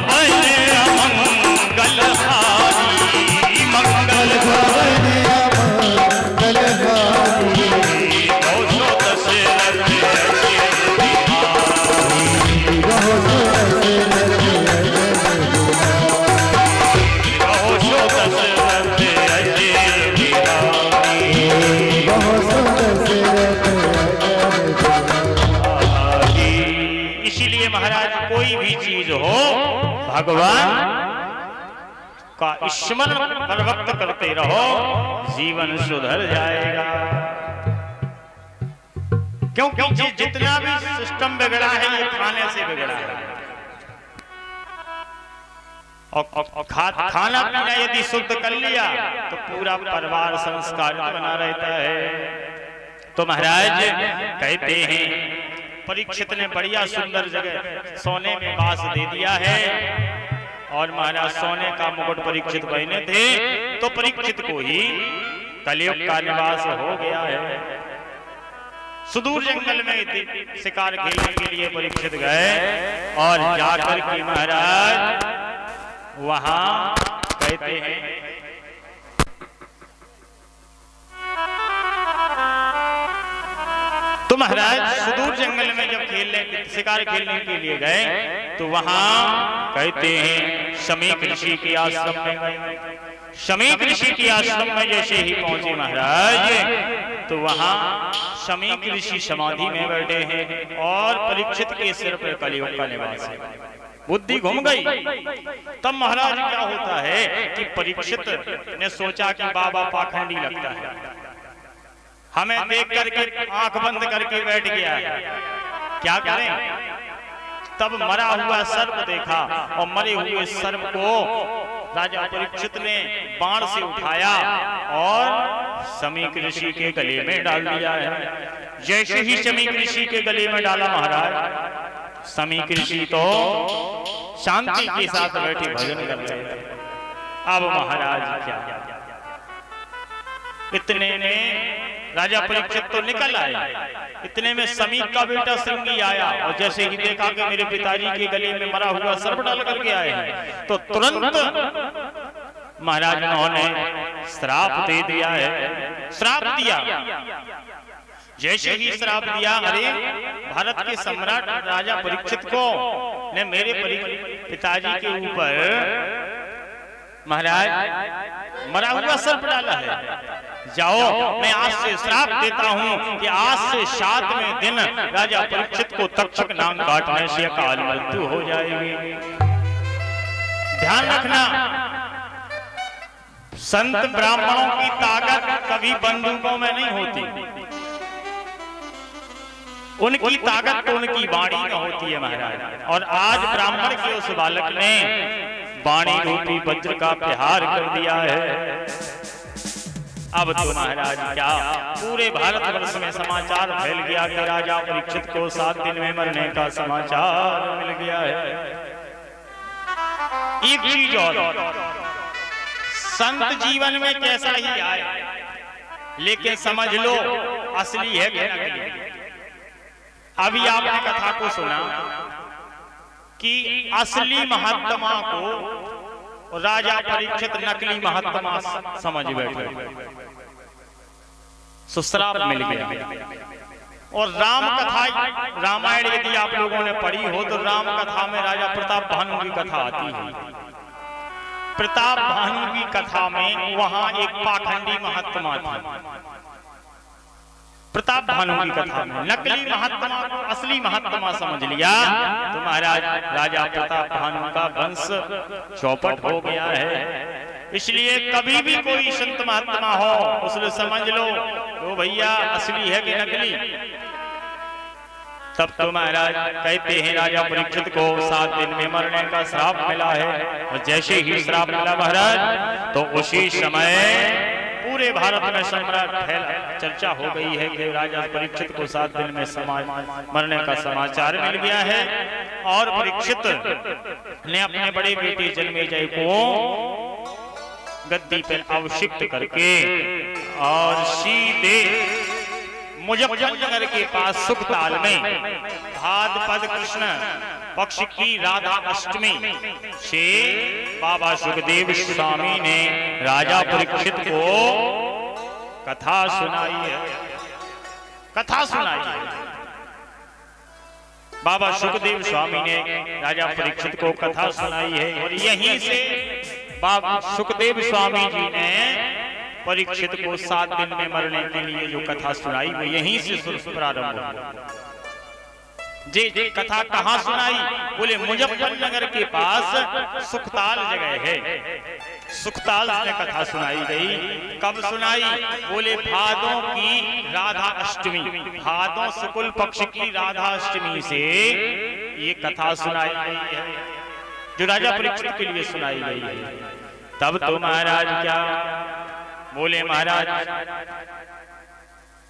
भवन मंगलहारी, मंगल भवन मंगलहारी, 210 रथ अजय बिहारी, 210 रथ अजय बिहारी। इसीलिए महाराज कोई भी चीज हो भगवान का स्मरण हर वक्त करते रहो, जीवन सुधर जाएगा। क्योंकि जितना भी सिस्टम बिगड़ा है ये खाने से बिगड़ा है। और खाना पीना यदि शुद्ध कर लिया तो पूरा परिवार संस्कार बना रहता है। तो महाराज कहते हैं परीक्षित ने बढ़िया सुंदर जगह सोने में वास दे दिया है, और महाराज सोने का मुकुट परीक्षित पहने थे, तो परीक्षित को ही कलयुग का निवास हो गया है। सुदूर जंगल में शिकार खेलने के लिए परीक्षित गए, और जाकर के महाराज वहां कहते हैं तो महाराज सुदूर जंगल में जब शिकार खेलने के लिए गए तो वहां कहते हैं शमीक ऋषि के आश्रम में गए। शमीक ऋषि के आश्रम में जैसे ही पहुंचे महाराज तो वहां शमीक ऋषि समाधि में बैठे हैं, और परीक्षित के सिर पर कलयुग का निवास है। बुद्धि घूम गई। तब महाराज क्या होता है कि परीक्षित ने सोचा कि बाबा पाखंडी लगता है, हमें देख करके आंख बंद करके बैठ गया है, क्या करें। तब मरा हुआ सर्प देखा, और मरे हुए सर्प को राजा परीक्षित ने बाण से उठाया और शमीक ऋषि के गले में डाल दिया है। जैसे ही शमीक ऋषि के गले में डाला महाराज, शमीक ऋषि तो शांति के साथ बैठे भजन कर रहे थे। अब महाराज क्या, इतने में राजा परीक्षित तो निकल आए, इतने में शमीक का बेटा श्रृंगी आया, और जैसे ही देखा कि मेरे पिताजी के गले में मरा हुआ सर्प डाल करके आए हैं, तो तुरंत महाराज उन्होंने श्राप दे दिया है। श्राप दिया, जैसे ही श्राप दिया, अरे भारत के सम्राट राजा परीक्षित को ने मेरे पिताजी के ऊपर महाराज मरा हुआ सर्प डाला है। जाओ, मैं आज से श्राप देता हूं कि आज से 7वें दिन राजा परीक्षित को तक्षक नाग काटने से अकाल मृत्यु हो जाएगी। ध्यान रखना, संत ब्राह्मणों की ताकत कभी बंदूकों में नहीं होती, उनकी ताकत तो उनकी वाणी में होती है महाराज। और आज ब्राह्मण के उस बालक ने वाणी रूपी वज्र का प्रहार कर दिया है। अब तो महाराज क्या, पूरे भारतवर्ष में समाचार फैल गया कि राजा परीक्षित को 7 दिन में मरने का समाचार मिल गया है। एक चीज और, संत जीवन में कैसा ही आए, लेकिन समझ लो असली है कि नकली। अभी आपने कथा को सुना कि असली महात्मा को राजा परीक्षित नकली महात्मा समझ बैठे, सुश्राप मिल गया। और राम कथा, रामायण यदि आप लोगों ने पढ़ी हो तो राम कथा में राजा प्रताप भानु की कथा आती है। प्रताप भानु की कथा में वहां एक पाखंडी महात्मा था। प्रताप भानु की कथा में नकली महात्मा को असली महात्मा समझ लिया तो महाराज राजा प्रताप भानु का वंश चौपट हो गया है। इसलिए कभी भी कोई संत महात्मा हो उसने समझ लो तो भैया असली है कि नकली। तब तो महाराज कहते हैं राजा परीक्षित को 7 दिन में मरने का श्राप मिला है। और जैसे ही श्राप मिला महाराज तो उसी समय पूरे भारत में चर्चा हो गई है कि राजा परीक्षित को 7 दिन में मरने का समाचार मिल गया है। और परीक्षित ने अपने बड़े बेटे जन्मेजय को गद्दी पर अभिषिक्त करके और सीधे मुजफ्फरनगर के पास सुखताल में भाद्रपद कृष्ण पक्ष की राधा अष्टमी से बाबा सुखदेव स्वामी ने राजा परीक्षित को कथा सुनाई है। कथा सुनाई है। बाबा सुखदेव स्वामी ने राजा परीक्षित को कथा सुनाई है और यहीं से बाबा सुखदेव स्वामी जी ने परीक्षित को 7 दिन में मरने के लिए जो कथा सुनाई वो यहीं से प्रारंभ हुआ। जी कथा कहाँ सुनाई? बोले मुजफ्फरनगर के पास सुखताल जगह है, सुखताल में कथा सुनाई गई। कब सुनाई? बोले भादों की राधा अष्टमी, भादों शुक्ल पक्ष की राधा अष्टमी से ये कथा सुनाई गई है जो राजा परीक्षित के लिए सुनाई गई है। तब तो महाराज क्या बोले? महाराज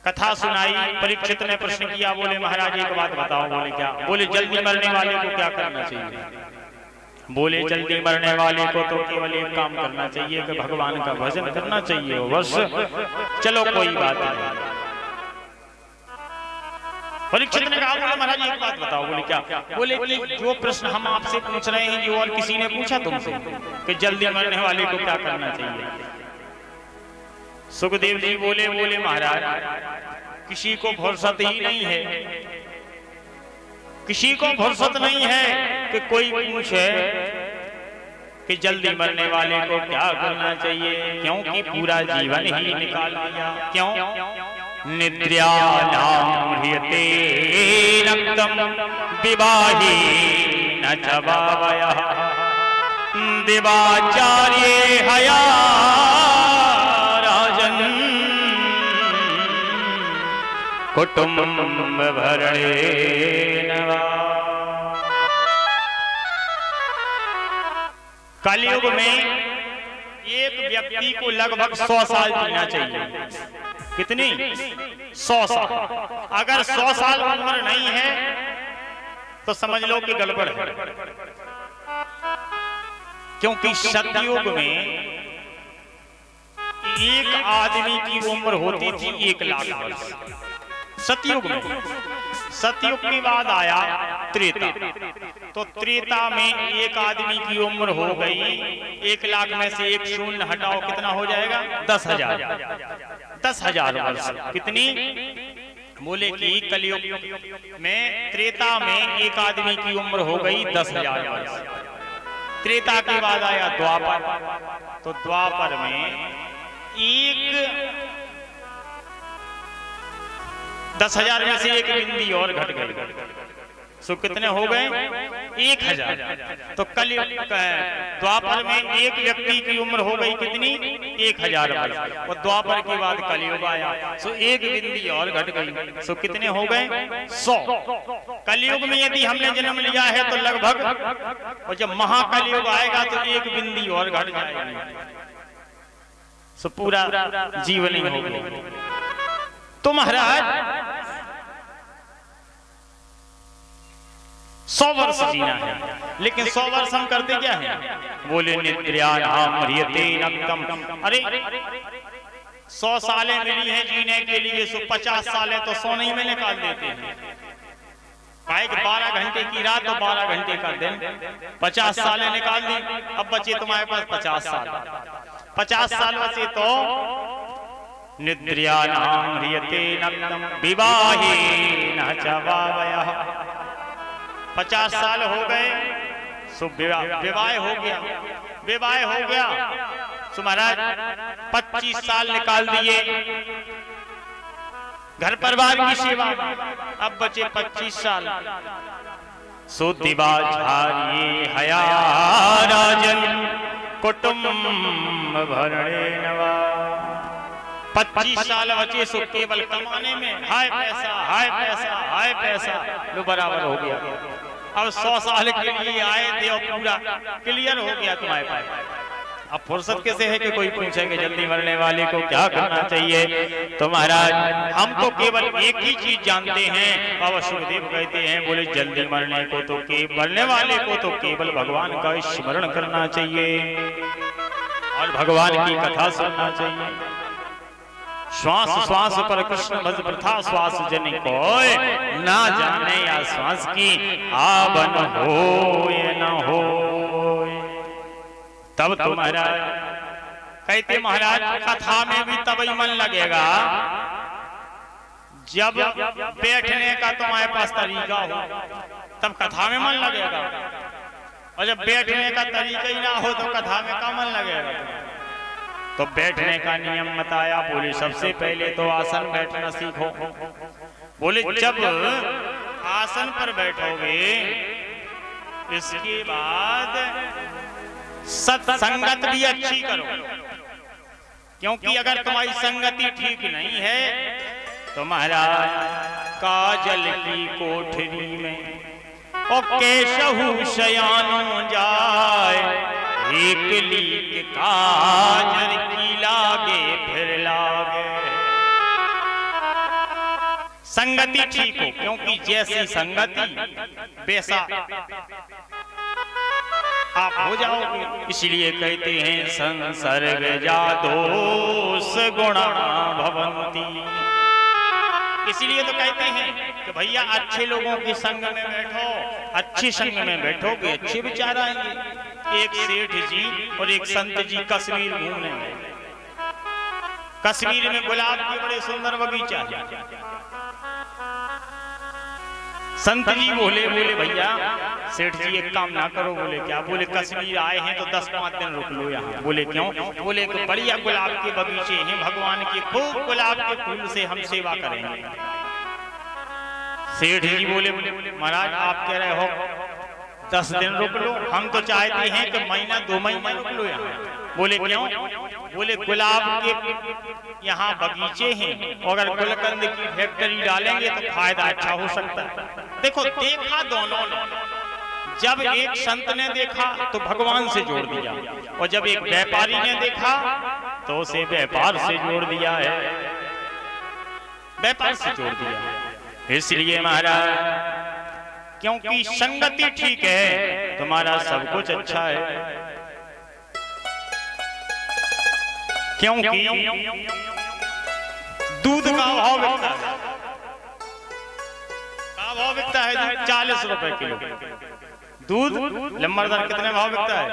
कथा सुनाई, परीक्षित ने प्रश्न किया। बोले महाराज एक बात बताओ। बोले क्या? बोले जल्दी मरने वाले को क्या करना चाहिए? बोले जल्दी मरने वाले को तो केवल एक काम करना चाहिए कि भगवान का भजन करना चाहिए बस। चलो कोई बात नहीं। परीक्षित ने कहा बोले महाराज एक बात बताओ। बोले क्या? बोले कि जो प्रश्न हम आपसे पूछ रहे हैं जो और किसी ने पूछा तुमसे कि जल्दी मरने वाले को क्या करना चाहिए? सुखदेव जी बोले महाराज किसी को फुर्सत ही नहीं है, किसी को फुर्सत नहीं है कि कोई पूछे कि जल्दी मरने वाले को क्या करना चाहिए, क्योंकि पूरा जीवन ही निकाल दिया। क्यों? निद्रायाम ह्रियते रक्तम विवाही न जवावयः दिवाचार्ये हया कुटुंब भरणे नवा। कलयुग में एक व्यक्ति को लगभग 100 साल जीना चाहिए। कितनी? 100 साल। अगर 100 साल उम्र नहीं है तो समझ लो कि गड़बड़ है, क्योंकि सतयुग में एक आदमी की उम्र होती थी 1 लाख वर्ष। सतयुग में। सतयुग के बाद आया त्रेता, तो त्रेता में एक आदमी की उम्र हो गई 1 लाख में से 1 शून्य हटाओ कितना हो जाएगा? 10,000। 10,000 वर्ष। कितनी? बोले कि कलयुग में त्रेता में एक आदमी की उम्र हो गई 10,000 वर्ष। त्रेता के बाद आया द्वापर, तो द्वापर में 10,000 में से 1 बिंदी और घट गई, सो कितने हो गए? 1,000। तो कल द्वापर में एक व्यक्ति की उम्र हो गई कितनी? 1,000 वर्ष। और द्वापर के बाद कलयुग आया, सो 1 बिंदी और घट गई, सो कितने हो गए? 100। कलयुग में यदि हमने जन्म लिया है तो लगभग, और जब महाकलयुग आएगा तो 1 बिंदी और घट जाएगी, सो पूरा जीवन ही हो गया। तो महाराज 100 वर्ष जीना है, लेकिन 100 वर्ष हम करते क्या है? बोले निद्रायाम ह्रियते रक्तम। अरे 100 सालें मिली हैं जीने के लिए, सो 50 सालें तो सोने ही में निकाल देते हैं। काहे कि 12 घंटे की रात और 12 घंटे का दिन, 50 सालें निकाल दी। अब बचे तुम्हारे पास 50 साल। 50 साल बचे तो निद्रायाम ह्रियते रक्तम विवाहेन जवावयः। 50 साल हो गए, सो विवाह हो गया। विवाह हो गया सो महाराज 25 साल निकाल दिए घर परिवार की सेवा, अब बचे 25 साल। सो दिवाचार्ये हया राजन कुटुंब भरणे नवा। 25 साल बचे, सो केवल कमाने में हाय पैसा हाय पैसा हाय पैसा, लो बराबर हो गया। अब 100 साल के लिए आए थे और पूरा क्लियर हो गया तुम्हारे पास। अब फुर्सत कैसे है कि कोई पूछेंगे जल्दी मरने वाले को क्या करना चाहिए? तो महाराज हम तो केवल एक ही चीज जानते हैं। बाबा सुखदेव कहते हैं, बोले जल्दी मरने को तो मरने वाले को तो केवल भगवान का स्मरण करना चाहिए और भगवान की कथा सुनना चाहिए। श्वास श्वास पर कृष्ण भज प्रथा श्वास जन कोय, ना जाने या श्वास की आवन हो न हो। तब तो महाराज कहते महाराज कथा में भी तब ही मन लगेगा जब बैठने का तुम्हारे पास तरीका हो, तब कथा में मन लगेगा। और जब बैठने का तरीका ही ना हो तो कथा में क्या मन लगेगा। तो बैठने का नियम बताया, बोले सबसे पहले तो आसन बैठना सीखो। बोले जब आसन पर बैठोगे इसके बाद सत्संगत भी अच्छी करो, क्योंकि अगर तुम्हारी संगति ठीक नहीं है तो महाराज काजल की कोठरी में और केशहु शयानो जाए, एक लीक काजर की लागे फिर लागे। संगति ठीक हो, क्योंकि जैसी संगति वैसा आप हो जाओगे। इसलिए कहते हैं संसर्ग जादोष गुणा भवन्ति। इसलिए तो कहते हैं कि भैया अच्छे लोगों के संग में बैठो, अच्छे संग में बैठोगे अच्छे विचार आएंगे। एक सेठ जी और एक संत जी कश्मीर घूम रहे हैं। कश्मीर में गुलाब के बड़े सुंदर बगीचा है। संत जी बोले भैया सेठ जी एक काम ना करो। बोले क्या? बोले कश्मीर आए हैं तो 10-5 दिन रुक लो यहाँ। बोले क्यों? बोले कि बढ़िया गुलाब के बगीचे हैं, भगवान के खूब गुलाब के फूल से हम सेवा करेंगे। सेठ जी बोले महाराज आप कह रहे हो 10 दिन रुक लो, हम तो चाहते हैं कि महीना 2 महीने रुक लो यहाँ। बोले क्यों? बोले गुलाब के यहाँ बगीचे हैं, अगर गुलकंद की फैक्ट्री डालेंगे तो फायदा अच्छा हो सकता है। देखो देखा दोनों ने, जब एक संत ने देखा तो भगवान से जोड़ दिया, और जब एक व्यापारी ने देखा तो उसे व्यापार से जोड़ दिया है, व्यापार से जोड़ दिया है। इसलिए महाराज क्योंकि संगति ठीक है तुम्हारा सब कुछ अच्छा है। क्योंकि दूध का भाव बिकता है, का भाव बिकता है 40 रुपए किलो दूध। लंबरदार कितने भाव बिकता है?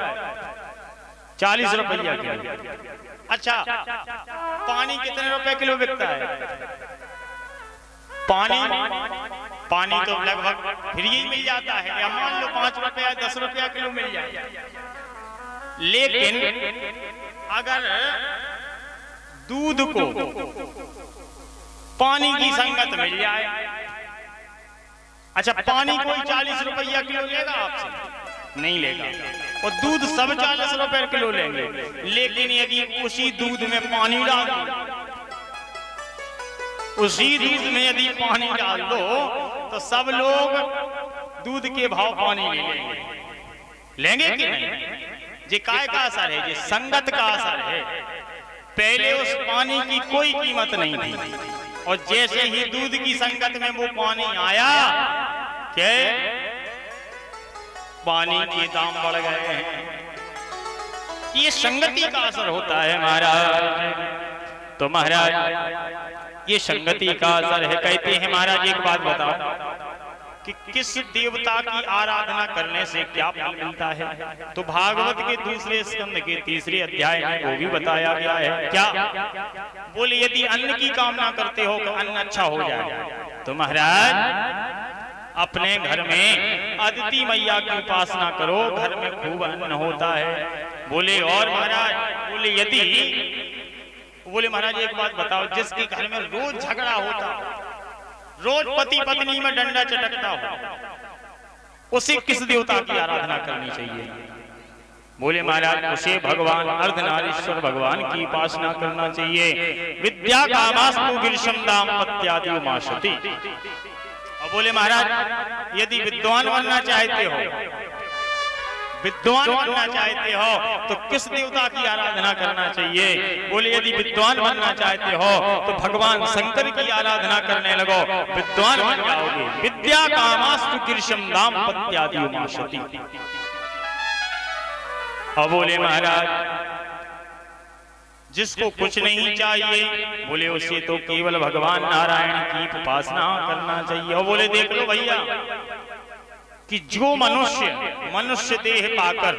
40 रुपया किलो। अच्छा पानी कितने रुपए किलो बिकता है? पानी तो लगभग फ्री ही मिल जाता है, या मान लो 5 रुपया 10 रुपया किलो मिल जाए। लेकिन अगर दूध को पानी की संगत मिल जाए, अच्छा पानी कोई 40 रुपया किलो लेगा आपसे? नहीं लेगा। और दूध सब 40 रुपए किलो लेंगे। लेकिन यदि उसी दूध में पानी डाल दो, उसी दूध में यदि पानी डाल दो तो सब लोग दूध के भाव पानी ले लेंगे कि नहीं? ये काय का असर है? ये संगत का असर है। पहले उस पानी की कोई कीमत नहीं थी, और जैसे ही दूध की संगत में वो पानी आया क्या पानी के दाम बढ़ गए हैं। ये संगति का असर होता है महाराज। तो महाराज ये संगति का असर है। कहते हैं महाराज एक बात बताओ कि किस देवता की आराधना करने से क्या फल मिलता है? तो भागवत के दूसरे स्कंद के 3रे अध्याय में वो भी बताया गया है। क्या? बोले यदि अन्न की कामना करते हो कि अन्न अच्छा हो जाए तो महाराज अपने घर में अदिति मैया की उपासना करो, घर में खूब अन्न होता है। बोले और महाराज बोले महाराज एक बात बताओ, जिसके घर में रोज झगड़ा होता हो, रोज पति पत्नी में डंडा चटकता हो, उसे किस देवता की आराधना करनी चाहिए? बोले महाराज उसे भगवान अर्धनारीश्वर भगवान की उपासना करना चाहिए। विद्या कामास्तु गिरिशम दाम्पत्यादि उमाशति। और बोले महाराज यदि विद्वान बनना चाहते हो तो किस देवता की आराधना करना चाहिए? बोले यदि विद्वान बनना चाहते हो तो भगवान शंकर की आराधना करने लगो, विद्वान बन जाओगे। विद्या कामास्तु गिरिशम दाम्पत्यादि उमाशति। और बोले महाराज जिसको कुछ नहीं चाहिए, बोले उसे तो केवल भगवान नारायण की उपासना करना चाहिए। और बोले देख लो भैया कि जो मनुष्य देह पाकर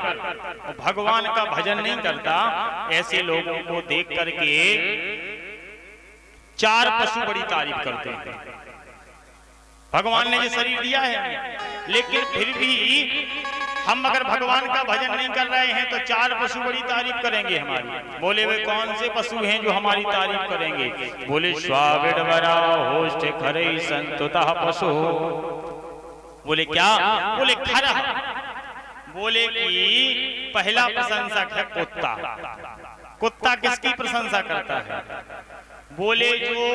भगवान का भजन नहीं करता, ऐसे लोगों को देख करके चार पशु बड़ी तारीफ करते हैं। भगवान ने ये शरीर दिया है, लेकिन फिर भी हम अगर भगवान का भजन नहीं कर रहे हैं तो चार पशु बड़ी तारीफ करेंगे हमारी। बोले वे कौन से पशु हैं जो हमारी तारीफ करेंगे? बोले स्वाविडवरा होष्ट खरे संतुतः पशु। बोले क्या? बोले खरा। बोले कि पहला प्रशंसक है कुत्ता। कुत्ता किसकी प्रशंसा करता है? बोले जो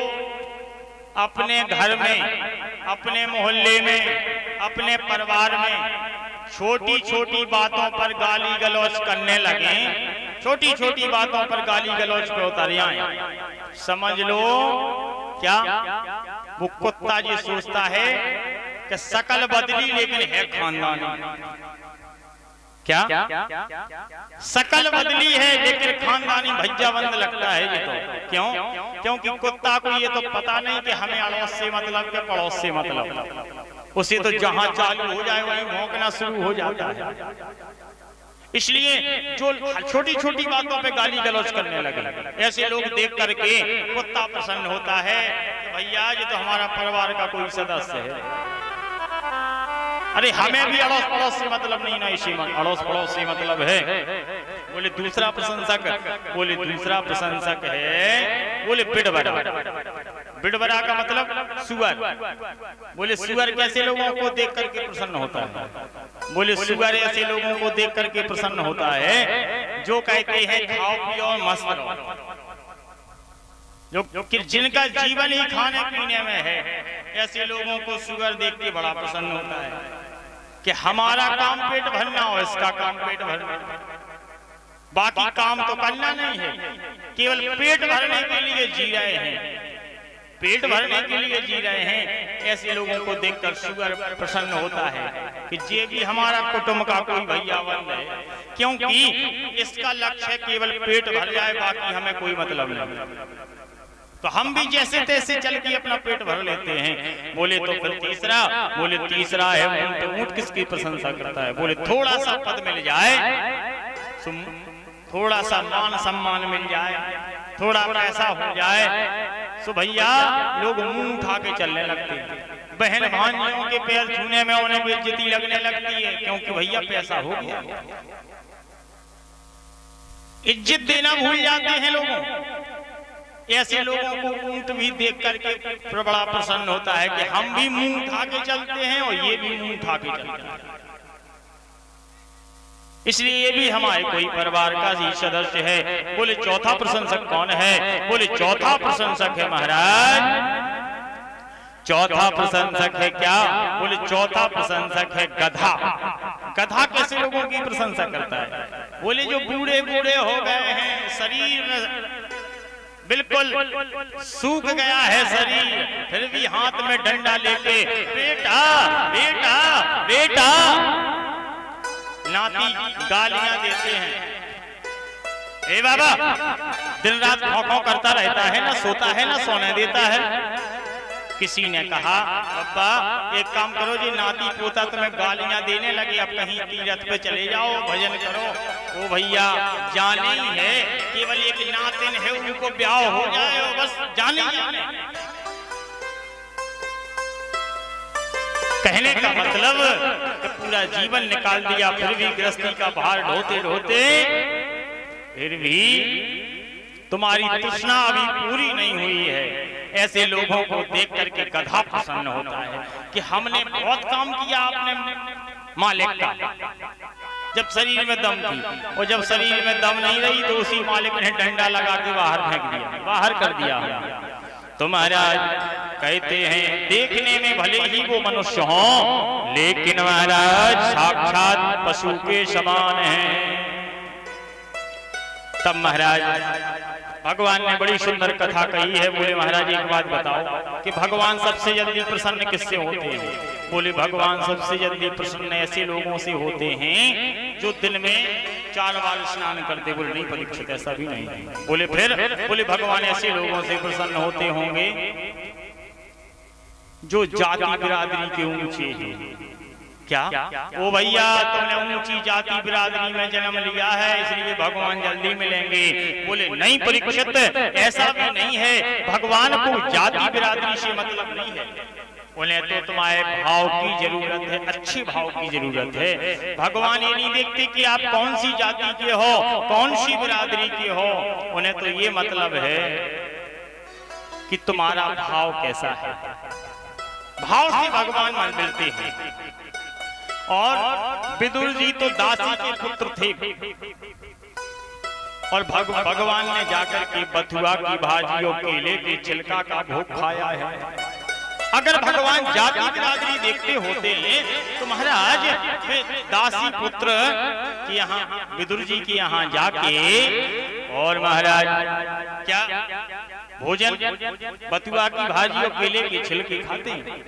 अपने घर में, अपने मोहल्ले में, अपने परिवार में छोटी छोटी बातों पर गाली गलौज करने लगे, छोटी छोटी बातों पर गाली गलौज पे उतर आए, समझ लो क्या वो कुत्ता ये सोचता है कि शकल बदली लेकिन है खानदानी। क्या शकल बदली है लेकिन खानदानी भैयाबंद लगता है ये तो। क्यों? क्योंकि कुत्ता को ये तो पता नहीं कि हमें अड़ोस से मतलब के पड़ोस से मतलब, उसे तो जहां चालू हो जाए वहीं भौंकना शुरू हो जाता है। इसलिए जो छोटी छोटी बातों पे गाली गलौज करने लगे, ऐसे लोग देख करके कुत्ता प्रसन्न होता है कि भैया ये तो हमारा परिवार का कोई सदस्य है। अरे हमें भी अड़ोस पड़ोस से मतलब नहीं ना, इसी अड़ोस पड़ोस से मतलब है। बोले दूसरा प्रशंसक, बोले दूसरा प्रशंसक है, बोले बिडबरा। बिडबरा का मतलब सुअर। बोले सुअर कैसे लोगों को देख करके प्रसन्न होता है? बोले सुअर ऐसे लोगों को देख करके प्रसन्न होता है जो कहते हैं खाओ पियो और मस्त रहो, जो जिनका जीवन ही खाने पीने में है, ऐसे लोगों को सुअर देख के बड़ा प्रसन्न होता है कि हमारा काम पेट भरना हो, इसका काम पेट भरना, बाकी काम तो करना नहीं है, केवल पेट भरने के लिए जी रहे हैं, पेट भरने के लिए जी रहे हैं। ऐसे लोगों को देखकर सुअर प्रसन्न होता है कि ये भी हमारा कुटुंब का कोई भैयाबंद है, क्योंकि इसका लक्ष्य केवल पेट भर जाए, बाकी हमें कोई मतलब नहीं। तो हम भी जैसे तैसे चल के अपना पेट भर लेते हैं। बोले तो फिर तीसरा, बोले तीसरा है ऊंट। ऊंट किसकी प्रशंसा करता है? बोले थोड़ा सा पद मिल जाए, थोड़ा सा मान सम्मान मिल जाए, थोड़ा पैसा हो जाए तो भैया लोग मुंह उठा के चलने लगते हैं। बहन भाइयों के पैर छूने में उन्हें बेइज्जती लगने लगती है, क्योंकि भैया पैसा हो गया। इज्जत देना भूल जाते हैं लोगों। ऐसे लोगों को ऊंट भी देख करके बड़ा प्रसन्न होता है कि हम भी मुंह उठा के चलते हैं और ये भी मुंह उठा के चलते हैं। इसलिए ये भी हमारे कोई परिवार का ही सदस्य है। बोले चौथा प्रशंसक कौन है? बोले चौथा प्रशंसक है महाराज, चौथा प्रशंसक है क्या? बोले चौथा प्रशंसक है गधा। गधा कैसे लोगों की प्रशंसा करता है? बोले जो बूढ़े बूढ़े हो गए हैं, शरीर में बिल्कुल सूख गया है शरीर, फिर भी हाथ में डंडा लेके बेटा बेटा बेटा नाती गालियां देते हैं। ए बाबा दिन रात भौंकौ करता रहता है, ना सोता है ना सोने देता है। किसी ने कहा अब्बा एक काम करो जी, नाती पोता तुम्हें गालियां देने लगे, अब कहीं तीरथ पे चले जाओ, भजन करो। ओ भैया जाने ही है, केवल एक नातिन है, उनको ब्याह हो जाए और बस जाने जाने। कहने का मतलब कि पूरा जीवन निकाल दिया, फिर भी गृहस्थी का भार ढोते ढोते फिर भी तुम्हारी तृष्णा अभी पूरी नहीं हुई है। ऐसे लोगों को देख करके गधा प्रसन्न होता है कि हमने बहुत काम किया अपने मालिक का, जब शरीर में दम थी, और जब शरीर में दम नहीं रही तो उसी मालिक ने डंडा लगा के बाहर फेंक दिया, बाहर कर दिया। तो महाराज कहते हैं देखने में भले ही वो मनुष्य हों, लेकिन महाराज साक्षात पशु के समान हैं। तब महाराज भगवान ने बड़ी सुंदर कथा कही है। बोले महाराज एक बात बताओ कि भगवान सबसे जल्दी प्रसन्न किससे होते हैं? बोले भगवान सबसे जल्दी प्रसन्न ऐसे लोगों से होते हैं जो दिन में 4 बार स्नान करते। बोले नहीं परीक्षित, ऐसा भी नहीं। बोले फिर? बोले भगवान ऐसे लोगों से प्रसन्न होते होंगे जो जाति बिरादरी के ऊंचे हैं। क्या? ओ भैया, तुमने ऊंची जाति बिरादरी में जन्म लिया है, इसलिए भगवान जल्दी मिलेंगे। बोले नहीं परीक्षित, ऐसा भी नहीं है, भगवान को जाति बिरादरी से मतलब नहीं है। बोले तो तुम्हारे भाव की जरूरत है, अच्छे भाव की जरूरत है। भगवान ये नहीं देखते कि आप कौन सी जाति के हो, कौन सी बिरादरी के हो। उन्हें तो ये मतलब है कि तुम्हारा भाव कैसा है। भाव से भगवान मन मिलते हैं। और विदुर जी तो दासी के पुत्र थे और भगवान ने जाकर के बथुआ की भाजी और केले के छिलका का भोग खाया है। अगर भगवान जाति बिरादरी देखते होते तो महाराज दासी पुत्र के यहाँ, विदुर जी के यहाँ जाके और महाराज क्या भोजन बथुआ की भाजी और केले के छिलके खाते हैं।